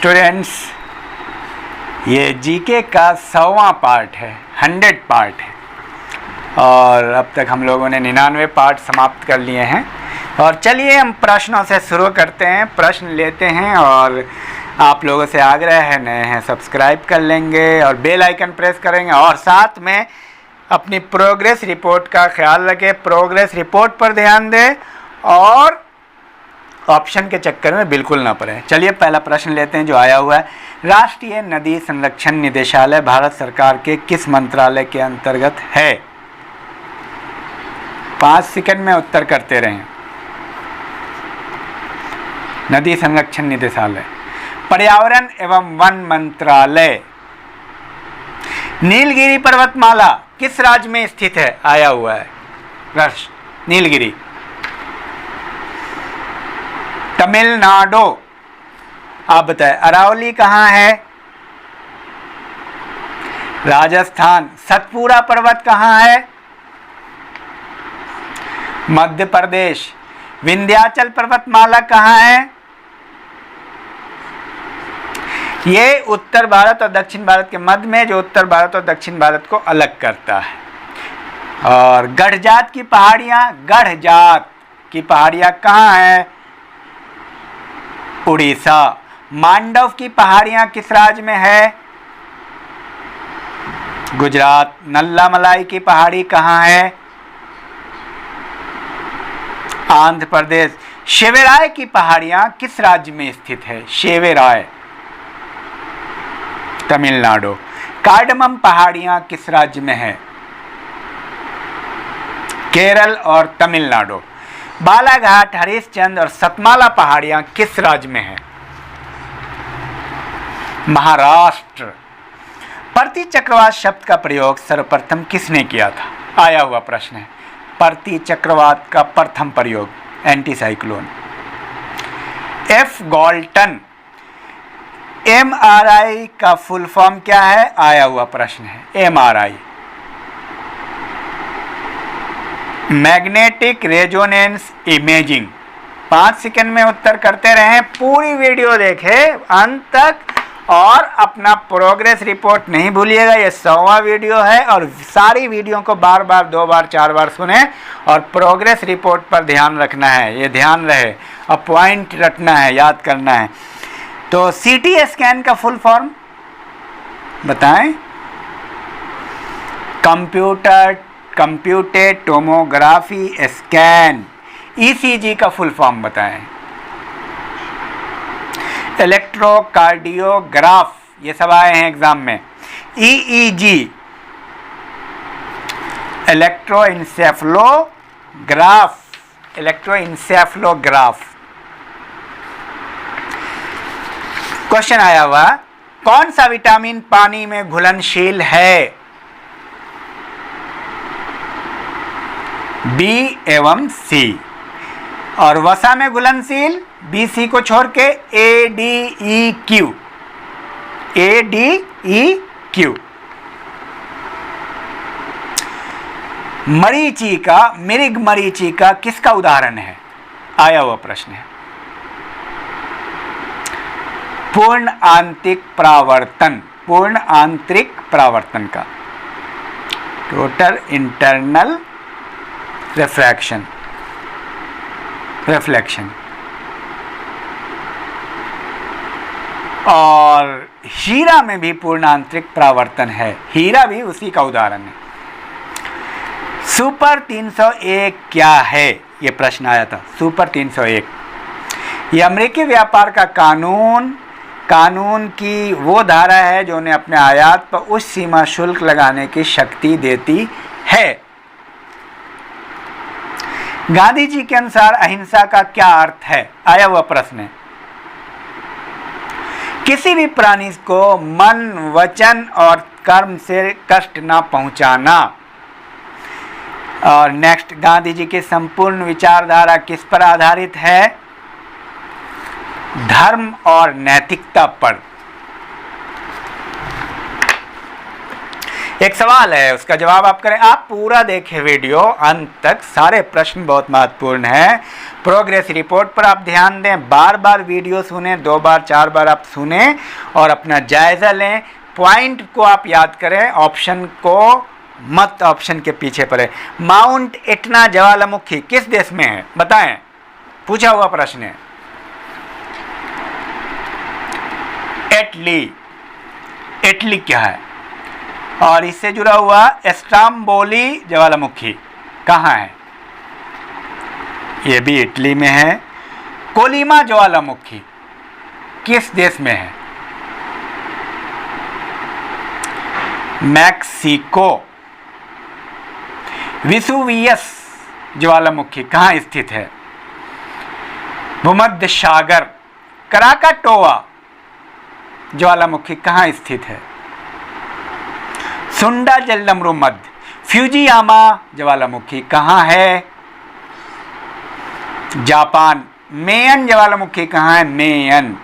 Students, ये GK का 100वां part है, 100 पार्ट है और अब तक हम लोगों ने 99 पार्ट समाप्त कर लिए हैं। और चलिए हम प्रश्नों से शुरू करते हैं, प्रश्न लेते हैं और आप लोगों से आग्रह है, नए हैं सब्सक्राइब कर लेंगे और बेल आइकन प्रेस करेंगे और साथ में अपनी प्रोग्रेस रिपोर्ट का ख्याल रखें, प्रोग्रेस रिपोर्ट पर ध्यान दें और ऑप्शन के चक्कर में बिल्कुल ना पड़े। चलिए पहला प्रश्न लेते हैं जो आया हुआ है। राष्ट्रीय नदी संरक्षण निदेशालय भारत सरकार के किस मंत्रालय के अंतर्गत है? 5 सेकंड में उत्तर करते रहें। नदी संरक्षण निदेशालय, पर्यावरण एवं वन मंत्रालय। नीलगिरी पर्वतमाला किस राज्य में स्थित है? आया हुआ है प्रश्न। नीलगिरी तमिलनाडु। आप बताएं अरावली कहाँ है? राजस्थान। सतपुरा पर्वत कहाँ है? मध्य प्रदेश। विंध्याचल पर्वतमाला कहाँ है? ये उत्तर भारत और दक्षिण भारत के मध्य में, जो उत्तर भारत और दक्षिण भारत को अलग करता है। और गढ़जात की पहाड़ियां, गढ़जात की पहाड़ियां कहाँ है? उड़ीसा। मांडव की पहाड़ियां किस राज्य में है? गुजरात। नल्लामलाई की पहाड़ी कहाँ है? आंध्र प्रदेश। शेवेराय की पहाड़ियां किस राज्य में स्थित है? शेवेराय तमिलनाडु। कार्डमम पहाड़ियां किस राज्य में है? केरल और तमिलनाडु। बालाघाट, हरिश्चंद्र और सतमाला पहाड़ियां किस राज्य में है? महाराष्ट्र। प्रतिचक्रवात शब्द का प्रयोग सर्वप्रथम किसने किया था? आया हुआ प्रश्न है। प्रतिचक्रवात का प्रथम प्रयोग एंटीसाइक्लोन। F Galton. एमआरआई का फुल फॉर्म क्या है? आया हुआ प्रश्न है। MRI magnetic resonance imaging. 5 second में उत्तर करते रहें, पूरी वीडियो देखें अंत तक और अपना प्रोग्रेस रिपोर्ट नहीं भूलिएगा। ये 100वां वीडियो है और सारी वीडियो को बार बार, 2 बार, 4 बार सुने और प्रोग्रेस रिपोर्ट पर ध्यान रखना है। ये ध्यान रहे और पॉइंट रटना है, याद करना है। तो सीटी स्कैन का फुल फॉर्म बताएं। Computed tomography scan. ईसीजी का फुल फॉर्म बताएं। इलेक्ट्रोकार्डियोग्राफ, ये सब आए हैं एग्जाम में। ईईजी इलेक्ट्रोइंसेफ्लोग्राफ। क्वेश्चन आया हुआ, कौन सा विटामिन पानी में घुलनशील है? बी एवं सी। और वसा में घुलनशील बी सी को छोड़ के A D E Q. A D E Q. Marichi का, मिरिग मरीची का किसका उदाहरण है? आया हुआ प्रश्न है। पूर्ण आंतरिक परावर्तन। पूर्ण आंतरिक परावर्तन का, टोटल इंटरनल रिफ्रैक्शन, रिफ्लेक्शन। और हीरा में भी पूर्ण आंतरिक परावर्तन है, हीरा भी उसी का उदाहरण है। सुपर 301 क्या है? यह प्रश्न आया था। सुपर 301 यह अमेरिकी व्यापार का कानून की वो धारा है जो उन्हें अपने आयात पर उच्च सीमा शुल्क लगाने की शक्ति देती है। गांधी जी के अनुसार अहिंसा का क्या अर्थ है? आया हुआ प्रश्न है। किसी भी प्राणी को मन, वचन और कर्म से कष्ट ना पहुंचाना। और नेक्स्ट, गांधी जी की संपूर्ण विचारधारा किस पर आधारित है? धर्म और नैतिकता पर। एक सवाल है, उसका जवाब आप करें। आप पूरा देखें वीडियो अंत तक, सारे प्रश्न बहुत महत्वपूर्ण हैं। प्रोग्रेस रिपोर्ट पर आप ध्यान दें, बार बार वीडियो सुने, 2 बार 4 बार आप सुने और अपना जायजा लें। पॉइंट को आप याद करें, ऑप्शन को मत ऑप्शन के पीछे पड़े। माउंट एटना ज्वालामुखी किस देश में है, बताएं, पूछा हुआ प्रश्न है। इटली क्या है? और इससे जुड़ा हुआ स्ट्राम्बोली ज्वालामुखी कहाँ है? ये भी इटली में है। कोलिमा ज्वालामुखी किस देश में है? मैक्सिको। विसुवियस ज्वालामुखी कहाँ स्थित है? भूमध्य सागर। कराकाटोआ ज्वालामुखी कहाँ स्थित है? सुंडा जलडमरू मध्य। फ्यूजियामा ज्वालामुखी कहाँ है? जापान। मेयन ज्वालामुखी कहाँ है? Mayon,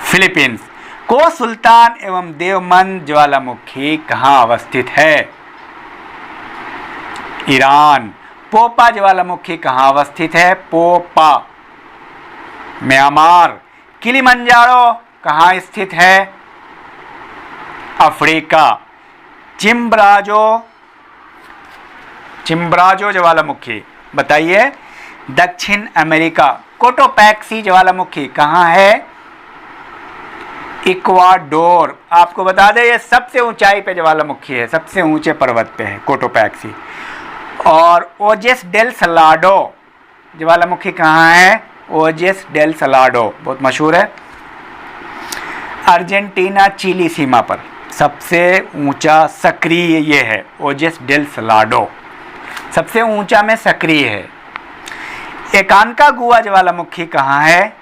Philippines. को सुल्तान एवं देवमन ज्वालामुखी कहाँ अवस्थित है? ईरान। पोपा ज्वालामुखी कहाँ अवस्थित है? पोपा, म्यांमार। किलिमंजारो कहाँ स्थित है? अफ्रीका। चिम्ब्राजो ज्वालामुखी बताइए, दक्षिण अमेरिका। कोटोपैक्सी ज्वालामुखी कहाँ है? इक्वाडोर। आपको बता दें ये सबसे ऊंचाई पे ज्वालामुखी है, सबसे ऊंचे पर्वत पे है कोटोपैक्सी। और ओजेस डेल सलाडो ज्वालामुखी कहाँ है? ओजेस डेल सलाडो बहुत मशहूर है, अर्जेंटीना चिली सीमा पर सबसे ऊंचा सक्रिय ये है। ओजेस डेल सलाडो सबसे ऊंचा में सक्रिय है। एकांका गुआ ज्वालामुखी कहाँ है?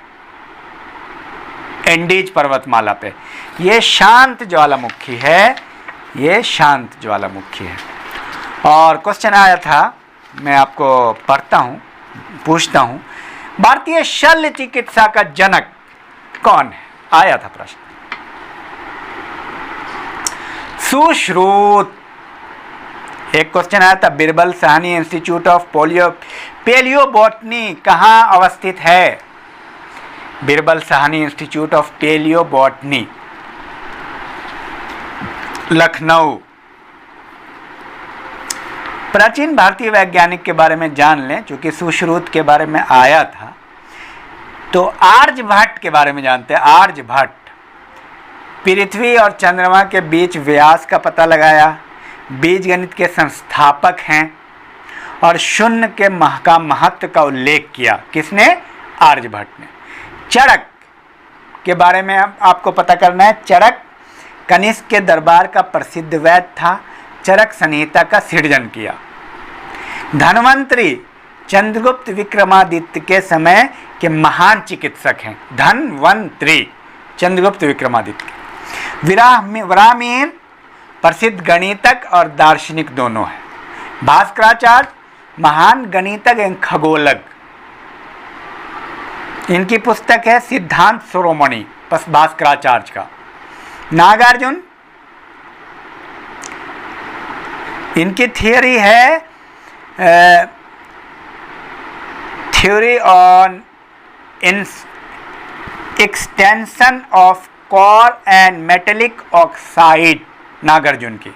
एंडीज पर्वतमाला पे। ये शांत ज्वालामुखी है, ये शांत ज्वालामुखी है। और क्वेश्चन आया था, मैं आपको पढ़ता हूँ, पूछता हूँ, भारतीय शल्य चिकित्सा का जनक कौन है? आया था प्रश्न। सुश्रुत। एक क्वेश्चन आया था, Birbal Sahni institute of palaeobotany कहाँ अवस्थित है? Birbal Sahni institute of palaeobotany, Lucknow. प्राचीन भारतीय वैज्ञानिक के बारे में जान लें, चूंकि सुश्रुत के बारे में आया था, तो आर्यभट्ट के बारे में जानते हैं। आर्यभट्ट पृथ्वी और चंद्रमा के बीच व्यास का पता लगाया, बीजगणित के संस्थापक हैं और शून्य के का महत्व का उल्लेख किया। किसने? आर्यभट्ट ने। चरक के बारे में आपको पता करना है। चरक कनिष्क के दरबार का प्रसिद्ध वैद्य था, चरक संहिता का सृजन किया। धन्वंतरी चंद्रगुप्त विक्रमादित्य के समय के महान चिकित्सक हैं। धन्वंतरी चंद्रगुप्त विक्रमादित्य। वराहमिहिर प्रसिद्ध गणितज्ञ और दार्शनिक दोनों हैं। भास्कराचार्य महान गणितज्ञ एवं खगोलज्ञ। इनकी पुस्तक है सिद्धांत शिरोमणि भास्कराचार्य का। नागार्जुन, इनकी थियरी है theory on extension of core and metallic oxide, Nagarjuna की।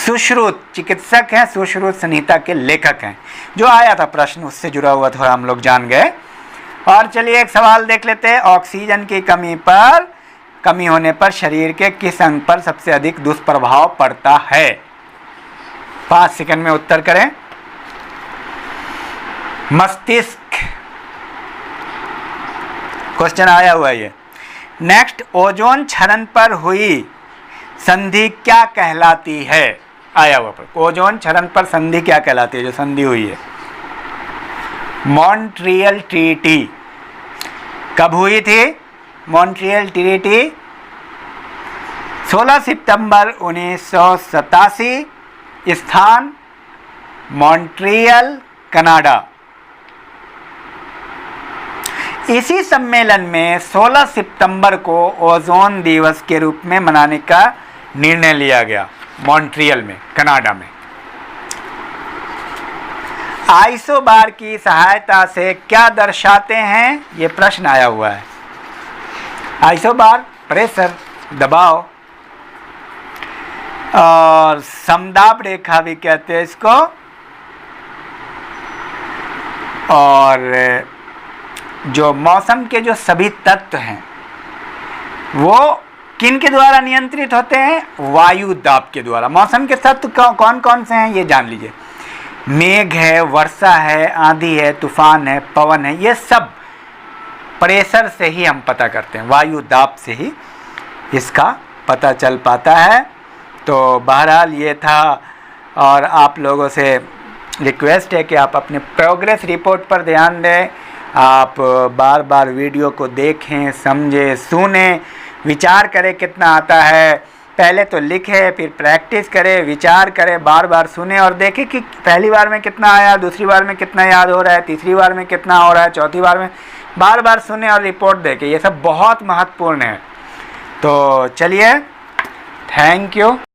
सुश्रुत चिकित्सक हैं, सुश्रुत संहिता के लेखक हैं। जो आया था प्रश्न, उससे जुड़ा हुआ थोड़ा हम लोग जान गए। और चलिए एक सवाल देख लेते हैं। ऑक्सीजन की कमी होने पर शरीर के किस अंग पर सबसे अधिक दुष्प्रभाव पड़ता है? 5 सेकंड में उत्तर करें। मस्तिष्क। क्वेश्चन आया हुआ है ये। नेक्स्ट, ओजोन क्षरण पर हुई संधि क्या कहलाती है? आया हुआ पर ओजोन क्षरण पर संधि क्या कहलाती है? जो संधि हुई है, मॉन्ट्रियल ट्रीटी। कब हुई थी मॉन्ट्रियल ट्रीटी? 16 सितंबर 1987। स्थान मॉन्ट्रियल, कनाडा। इसी सम्मेलन में 16 सितंबर को ओजोन दिवस के रूप में मनाने का निर्णय लिया गया मॉन्ट्रियल में, कनाडा में। आइसोबार की सहायता से क्या दर्शाते हैं, ये प्रश्न आया हुआ है। आइसोबार प्रेशर, दबाव, और समदाब रेखा भी कहते हैं इसको, और जो मौसम के जो सभी तत्व हैं वो किन के द्वारा नियंत्रित होते हैं, वायु दाब के द्वारा। मौसम के तत्व कौन कौन से हैं ये जान लीजिए। मेघ है, वर्षा है, आंधी है, तूफान है, पवन है, ये सब प्रेशर से ही हम पता करते हैं, वायु दाब से ही इसका पता चल पाता है। तो बहरहाल ये था, और आप लोगों से रिक्वेस्ट है कि आप अपने प्रोग्रेस रिपोर्ट पर ध्यान दें। आप बार बार वीडियो को देखें, समझें, सुनें, विचार करें कितना आता है। पहले तो लिखें, फिर प्रैक्टिस करें, विचार करें, बार बार सुने और देखें कि पहली बार में कितना आया, दूसरी बार में कितना याद हो रहा है, तीसरी बार में कितना हो रहा है, चौथी बार में। बार बार सुने और रिपोर्ट देखें, ये सब बहुत महत्वपूर्ण है। तो चलिए, थैंक यू।